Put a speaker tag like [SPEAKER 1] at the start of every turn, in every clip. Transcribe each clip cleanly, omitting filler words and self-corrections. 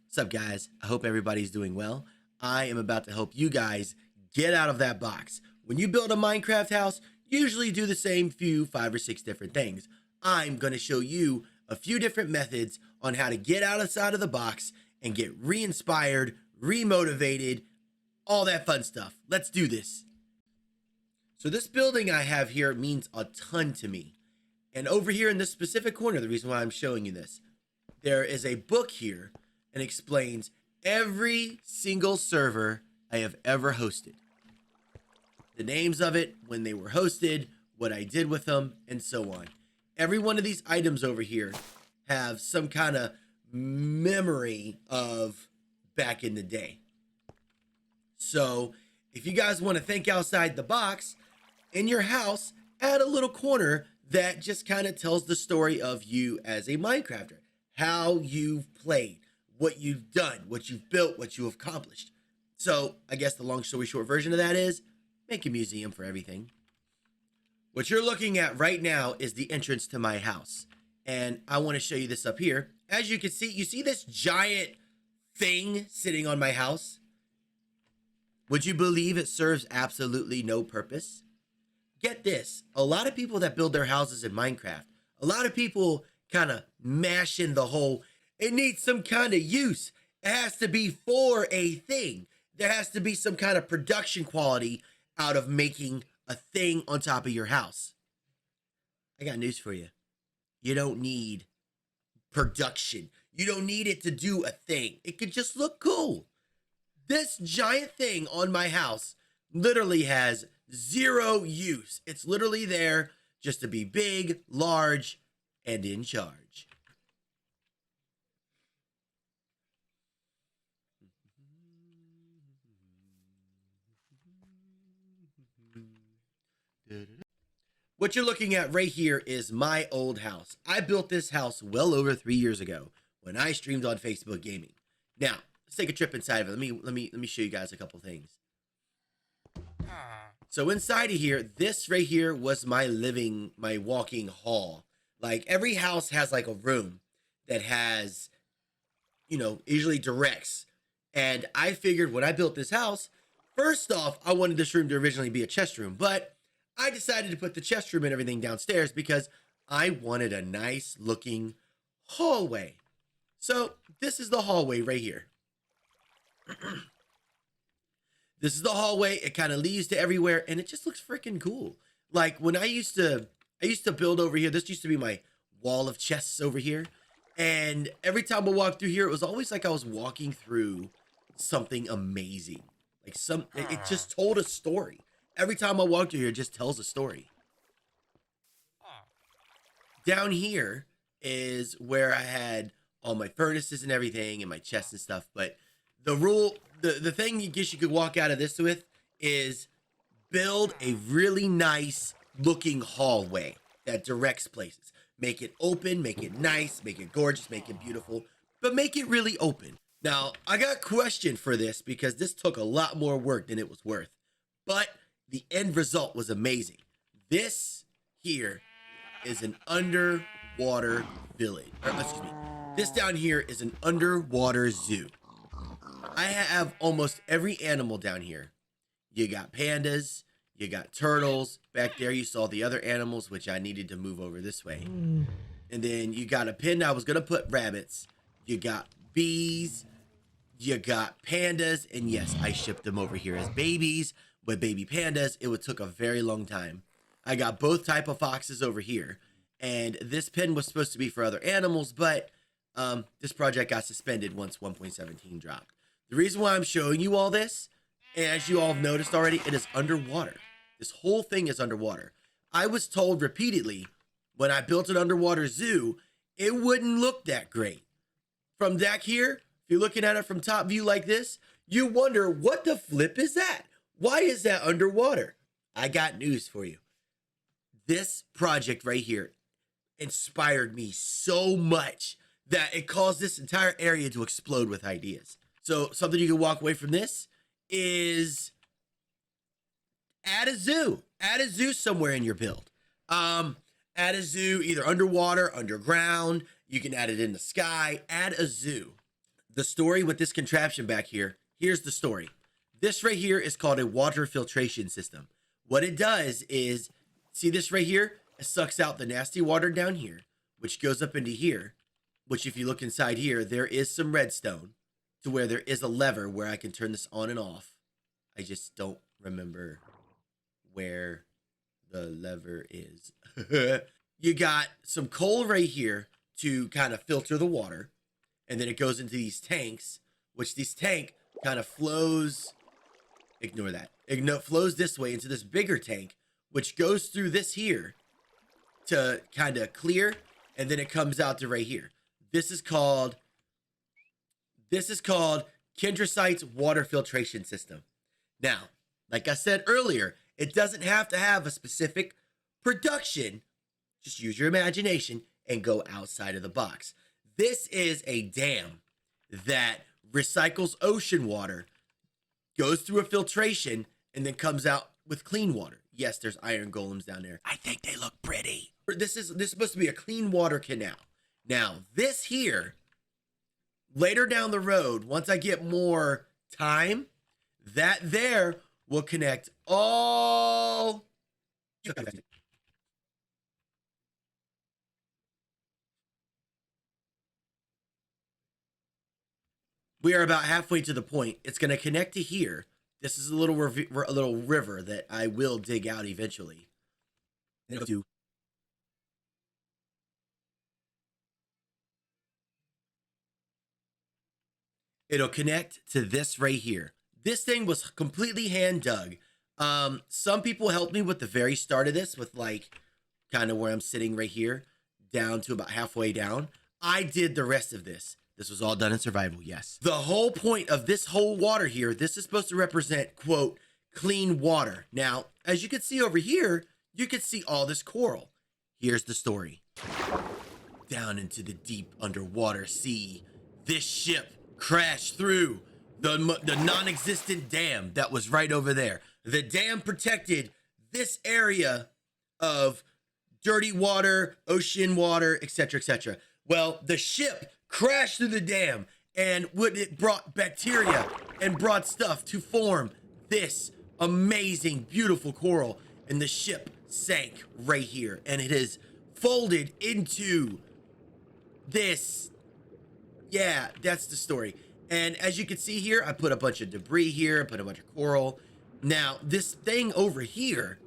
[SPEAKER 1] What's up, guys? I hope everybody's doing well. I am about to help you guys get out of that box. When you build a Minecraft house, you usually do the same 5 or 6 different things. I'm going to show you a few different methods on how to get outside of the box and get re-inspired, re-motivated, all that fun stuff. Let's do this. So this building I have here means a ton to me. And over here in this specific corner, the reason why I'm showing you this, there is a book here and explains every single server I have ever hosted. The names of it, when they were hosted, what I did with them, and so on. Every one of these items over here have some kind of memory of back in the day. So if you guys want to think outside the box, in your house, add a little corner that just kind of tells the story of you as a Minecrafter. How you've played, what you've done, what you've built, what you have accomplished. So I guess the long story short version of that is make a museum for everything. What you're looking at right now is the entrance to my house. And I want to show you this up here. As you can see, you see this giant thing sitting on my house? Would you believe it serves absolutely no purpose? Get this, a lot of people that build their houses in Minecraft, a lot of people kind of mash in the whole, it needs some kind of use. It has to be for a thing. There has to be some kind of production quality out of making a thing on top of your house. I got news for you. You don't need production. You don't need it to do a thing. It could just look cool. This giant thing on my house literally has zero use. It's literally there just to be big, large, and in charge. What you're looking at right here is my old house. I built this house well over 3 years ago when I streamed on Facebook Gaming. Now, let's take a trip inside of it. Let me show you guys a couple things. So inside of here, this right here was my walking hall. Like every house has like a room that has, usually directs. And I figured when I built this house, first off, I wanted this room to originally be a chest room, but I decided to put the chest room and everything downstairs because I wanted a nice looking hallway. So this is the hallway right here. This is the hallway. It kind of leads to everywhere and it just looks freaking cool. Like when I used to build over here, this used to be my wall of chests over here. And every time I walked through here, it was always like I was walking through something amazing. Like it just told a story. Every time I walk through here, it just tells a story. Down here is where I had all my furnaces and everything and my chests and stuff. But the thing you guess you could walk out of this with is build a really nice looking hallway that directs places. Make it open, make it nice, make it gorgeous, make it beautiful, but make it really open. Now, I got a question for this because this took a lot more work than it was worth, but the end result was amazing. This here is an underwater village. Excuse me. This down here is an underwater zoo. I have almost every animal down here. You got pandas, you got turtles. Back there you saw the other animals, which I needed to move over this way. And then you got a pen. I was going to put rabbits. You got bees. You got pandas. And yes, I shipped them over here as babies. With baby pandas, it took a very long time. I got both type of foxes over here. And this pen was supposed to be for other animals, but this project got suspended once 1.17 dropped. The reason why I'm showing you all this, as you all have noticed already, it is underwater. This whole thing is underwater. I was told repeatedly when I built an underwater zoo, it wouldn't look that great. From back here, if you're looking at it from top view like this, you wonder, what the flip is that? Why is that underwater? I got news for you. This project right here inspired me so much that it caused this entire area to explode with ideas. So something you can walk away from this is add a zoo. Add a zoo somewhere in your build. Add a zoo either underwater, underground. You can add it in the sky. Add a zoo. The story with this contraption back here, here's the story. This right here is called a water filtration system. What it does is, see this right here? It sucks out the nasty water down here, which goes up into here, which if you look inside here, there is some redstone to where there is a lever where I can turn this on and off. I just don't remember where the lever is. You got some coal right here to kind of filter the water. And then it goes into these tanks, which this tank kind of flows, ignore that, flows this way into this bigger tank, which goes through this here to kind of clear, and then it comes out to right here. This is called Kendrisite's water filtration system. Now, like I said earlier, it doesn't have to have a specific production. Just use your imagination and go outside of the box. This is a dam that recycles ocean water, goes through a filtration, and then comes out with clean water. Yes, there's iron golems down there. I think they look pretty. This is supposed to be a clean water canal. Now, this here, later down the road, once I get more time, that there will connect all... We are about halfway to the point. It's going to connect to here. This is a little river that I will dig out eventually. It'll connect to this right here. This thing was completely hand dug. Some people helped me with the very start of this, with like kind of where I'm sitting right here, down to about halfway down. I did the rest of this. This was all done in survival, yes. The whole point of this whole water here, this is supposed to represent, quote, clean water. Now, as you can see over here, you can see all this coral. Here's the story. Down into the deep underwater sea, this ship crashed through the non-existent dam that was right over there. The dam protected this area of dirty water, ocean water, etc., etc. Well, the ship crashed through the dam, and it brought bacteria and brought stuff to form this amazing, beautiful coral, and the ship sank right here, and it is folded into this. Yeah, that's the story. And as you can see here, I put a bunch of debris here, I put a bunch of coral. Now, this thing over here,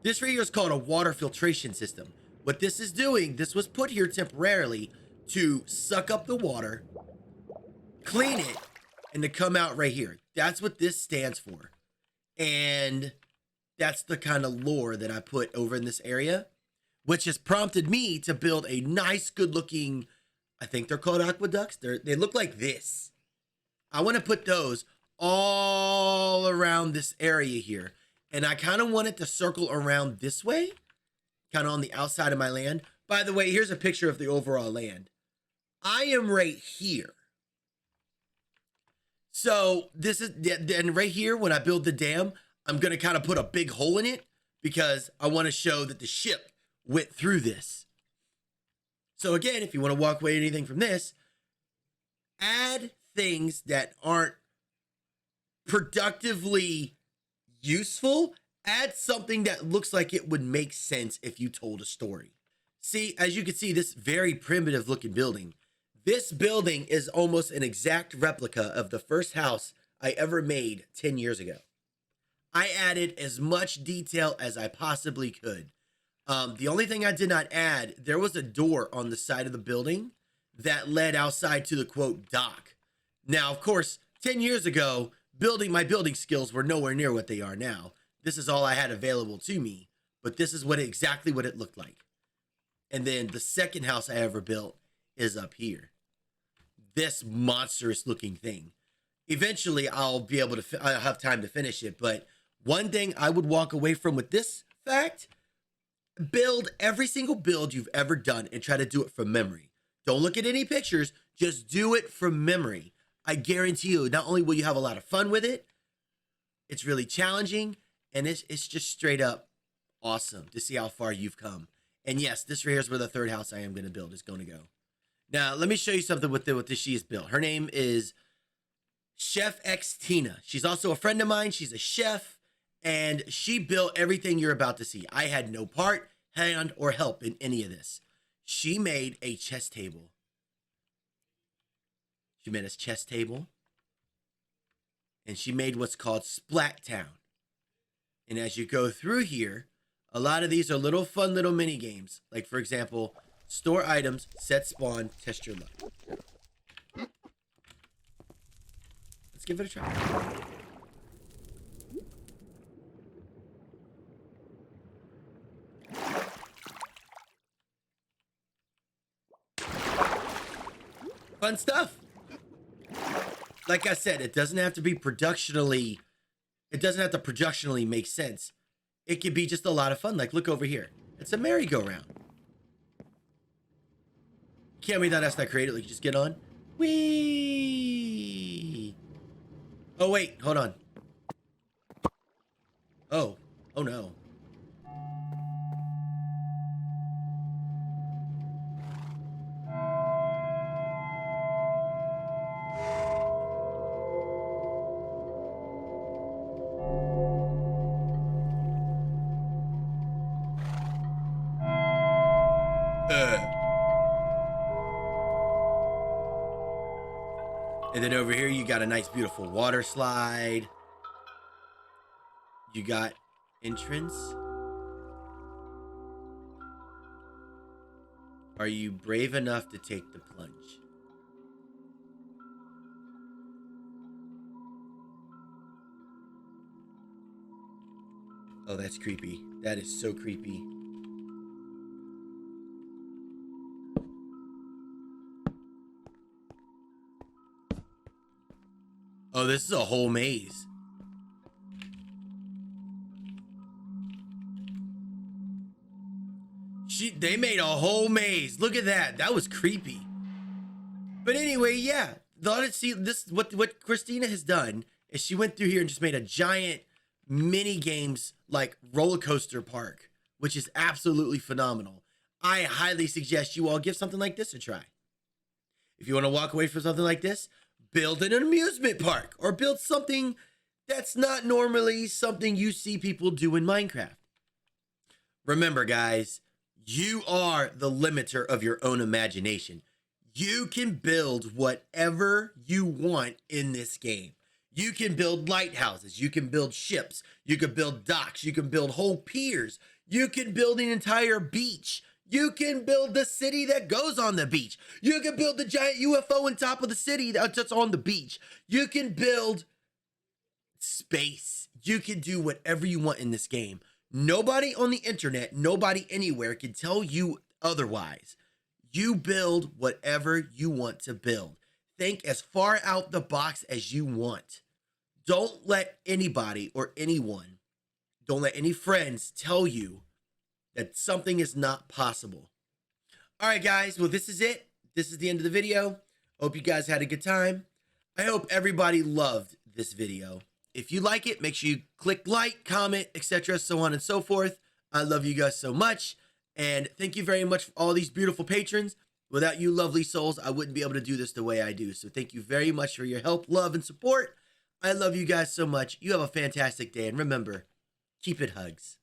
[SPEAKER 1] this right here is called a water filtration system. What this is doing, this was put here temporarily to suck up the water, clean it, and to come out right here. That's what this stands for. And that's the kind of lore that I put over in this area, which has prompted me to build a nice, good-looking, I think they're called aqueducts. They look like this. I want to put those all around this area here. And I kind of want it to circle around this way, kind of on the outside of my land. By the way, here's a picture of the overall land. I am right here. So this is, and right here, when I build the dam, I'm going to kind of put a big hole in it because I want to show that the ship went through this. So again, if you want to walk away anything from this, add things that aren't productively useful. Add something that looks like it would make sense if you told a story. See, as you can see, this very primitive looking building. This building is almost an exact replica of the first house I ever made 10 years ago. I added as much detail as I possibly could. The only thing I did not add, there was a door on the side of the building that led outside to the quote dock. Now, of course, 10 years ago, my building skills were nowhere near what they are now. This is all I had available to me, but this is exactly what it looked like. And then the second house I ever built is up here. This monstrous looking thing. Eventually, I'll be able to, I'll have time to finish it. But one thing I would walk away from with this fact, build every single build you've ever done and try to do it from memory. Don't look at any pictures, just do it from memory. I guarantee you, not only will you have a lot of fun with it, it's really challenging, and it's just straight up awesome to see how far you've come. And yes, this right here is where the third house I am going to build is going to go. Now, let me show you something with what she has built. Her name is Chef X Tina. She's also a friend of mine. She's a chef, and she built everything you're about to see. I had no part, hand, or help in any of this. She made a chess table. She made a chess table, and she made what's called Splat Town. And as you go through here, a lot of these are little fun little mini games. Like, for example, store items, set spawn, test your luck. Let's give it a try. Fun stuff. Like I said, it doesn't have to be productionally, it doesn't have to productionally make sense. It could be just a lot of fun. Like, look over here. It's a merry-go-round. Can't wait that that's not created. Like, just get on. Whee! Oh, wait. Hold on. Oh. Oh, no. And then over here, you got a nice, beautiful water slide. You got entrance. Are you brave enough to take the plunge? Oh, that's creepy. That is so creepy. Oh, this is a whole maze. They made a whole maze. Look at that. That was creepy. But anyway, yeah. See, this what Christina has done is she went through here and just made a giant mini games like roller coaster park, which is absolutely phenomenal. I highly suggest you all give something like this a try. If you want to walk away from something like this, build an amusement park or build something that's not normally something you see people do in Minecraft. Remember, guys, you are the limiter of your own imagination. You can build whatever you want in this game. You can build lighthouses. You can build ships. You can build docks. You can build whole piers. You can build an entire beach. You can build the city that goes on the beach. You can build the giant UFO on top of the city that's on the beach. You can build space. You can do whatever you want in this game. Nobody on the internet, nobody anywhere can tell you otherwise. You build whatever you want to build. Think as far out the box as you want. Don't let anybody or anyone, don't let any friends tell you that something is not possible. All right, guys. Well, this is it. This is the end of the video. Hope you guys had a good time. I hope everybody loved this video. If you like it, make sure you click like, comment, etc., so on and so forth. I love you guys so much. And thank you very much for all these beautiful patrons. Without you lovely souls, I wouldn't be able to do this the way I do. So thank you very much for your help, love, and support. I love you guys so much. You have a fantastic day. And remember, keep it hugs.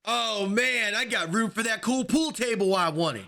[SPEAKER 1] Oh man, I got room for that cool pool table I wanted.